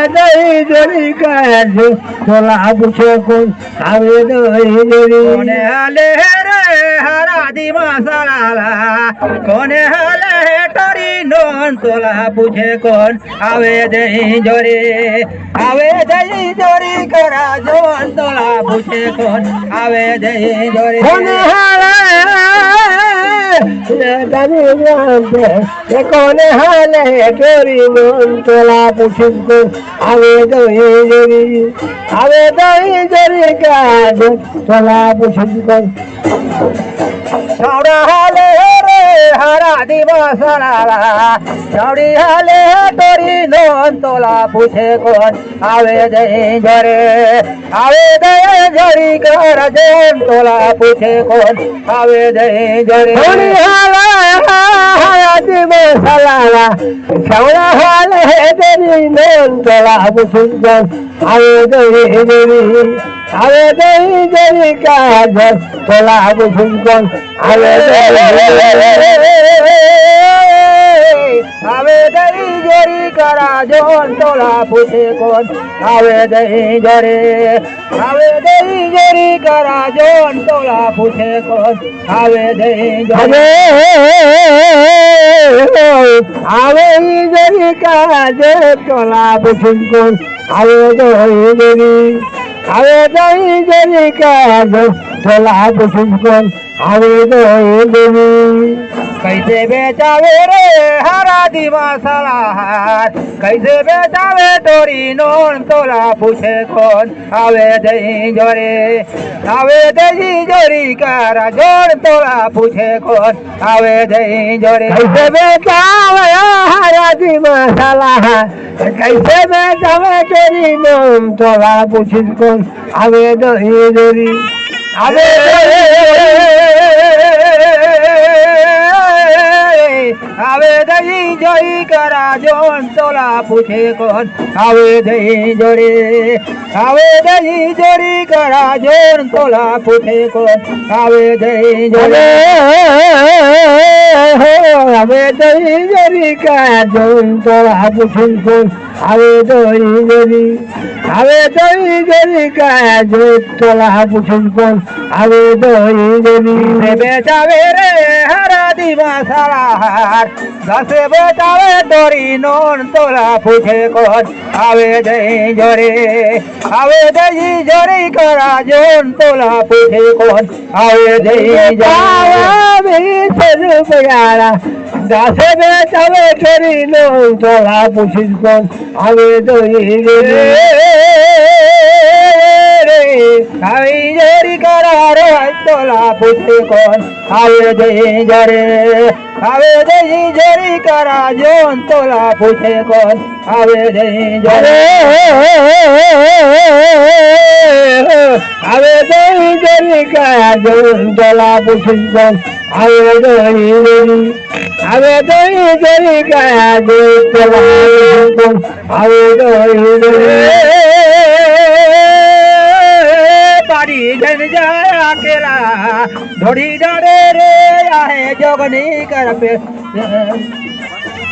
દઈ જોરી કાઢે તોલા પૂછે કોણ આવે દઈ જોરી કોને હાલે રે હરાદી મસાલા કોને હાલે ટરી નોન તોલા પૂછે કોણ આવે દઈ જોરી આવે દઈ જોરી કરા જોન તોલા પૂછે કોણ આવે દઈ જોરી કોને હાલે કોને હાલે ચોરી નોન તોલા પૂછે કોણ આવે દઈ જોરી આવે દઈ જોરી કાઢે તોલા પૂછે કોણ છોડા હાલે રે હરાદી મસાલા છોડી હાલે ટરી નોન તોલા પૂછે કોણ આવે દઈ જોરે આવે દઈ જોરી કર જોન તોલા પૂછે કોણ આવે દઈ જોરે થોડી હાલે મસાલા છોડા હાલે તેરી નોન તોલા પૂછે કોણ આવે દઈ જોરી આવે દઈ જોરી કાઢે તોલા પૂછે કોણ આવે આવે દઈ જોરી કરા જોન તોલા પૂછે કોણ આવે દઈ જોરે આવે દઈ જોરી કરા જોન તોલા પૂછે કોણ આવે દઈ જોરે આવે જોરી કાઢે તોલા પૂછે કોણ આવે દઈ જોરી આવે દઈ જોરી કાઢે તોલા પૂછે કોણ આવે દઈ જોરી कैसे बेचावे रे हरादी मसाला कैसे बेचावे टोरी नोन तोला पूछे कौन आवे दही जोरे आवे दही जोरी करा जोर तोला पूछे कौन आवे दही जोरे कैसे बेचावे हरादी मसाला कैसे बेचावे टोरी नोन तोला पूछे कौन आवे दही जोरी आवे આવે દઈ જોઈ કરા જોન તોલા પૂછે કોણ આવે દઈ જોડે આવે દઈ જોડી કરા જોન તોલા પૂછે કોણ આવે દઈ જોડે આવે દઈ જોડી કરા જોન તોલા પૂછે કોણ આવે દઈ જોડી આવે દઈ જોડી કરા જોન તોલા પૂછે કોણ આવે દઈ જોડી બેચાવે રે હરાદી મસાલા દસે બેચાવે ટોરી નોન તોલા પૂછે કોણ આવે દઈ જોડે આવે દઈ જોડી કરા જોન તોલા પૂછે કોણ આવે દઈ આવે રૂપિયા દસે બેચાવે ટોરી નોન તોલા પૂછે કોણ આવે દઈ આવી જોરી કરા રે તોલા પૂછે કોણ આવે દઈ જોડે આવે દઈ જોરી કરા જોન તોલા પૂછે કોણ આવે દઈ જોડે આવે દઈ જોરી કરા જોન તોલા પૂછે કોણ આવે દઈ જોરી આવે દઈ જોરી કરા જોન તોલા પૂછે કોણ આવે દઈ જોરી પાડી જન જાય અકેલા ધોડી ડરે રે આહે જોગની કરપે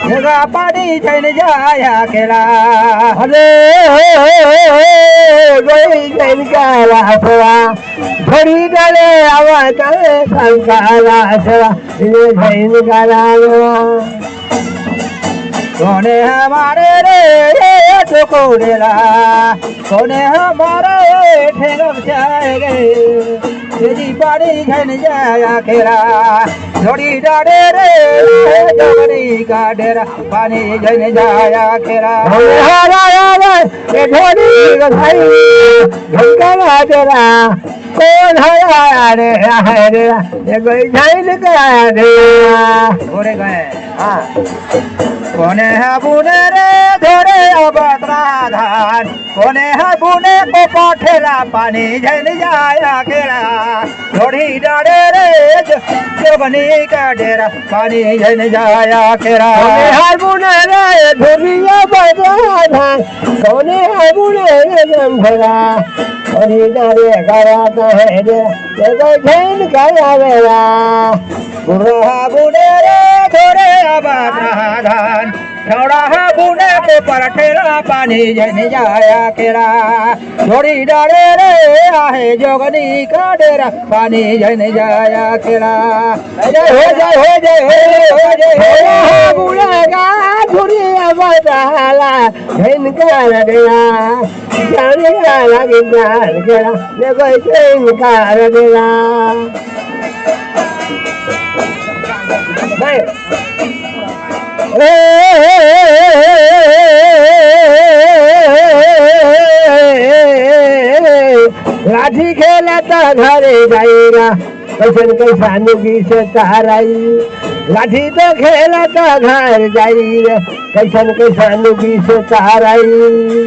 જગા પાડી જન જાય અકેલા અરે ગઈ જૈન કાલા સવા ઘડી ડરે આવા કરે સંકાલા સવા જૈન કાલા કોને હમારે રે ટોકોડેલા કોને હમારે ઠેંગમ જાય ગે તેજી પાડી જન જાય ખેરા જોડી ડાડે રે જોગની કાઢેરા પાણી જન જાય ખેરા એ ઢોડી ગઈ ઘંકા તેરા કોણ હયા રે રે એ ગઈ જૈન કાલા રે ઓરે ગયે હા કોને હબુને રે ધોરે અબતરા ધાન કોને હબુને પોઠેલા પાણી જન જાય ખેરા જોડી ડાડે રે જોગની કાઢેરા પાણી જન જાય ખેરા હબુને રે ધોરી અબતરા ધાન કોને હબુને રે જંભરા ઓરી ડારે કરા કહે રે એ ગઈ જૈન કાલા વેરા ગુરુ હબુને રે ધોરે અબતરા ધાન छोड़ा है बुने को पर ठेला पानी जन जाया केरा जोड़ी डाले रे आहे जोगनी का डेरा पानी जन जाया केरा जय हो जय हो जय हो जय हो बुढ़ेगा धुरिया बदाला इनकार गया जानेगा इनकार गया देखो इनकार गया लाठी खेलता घरे जाएगा कैसन कैसानुगी से ताराई लाठी तो खेलता घर जाएगा कैसन कैसानुगी से ताराई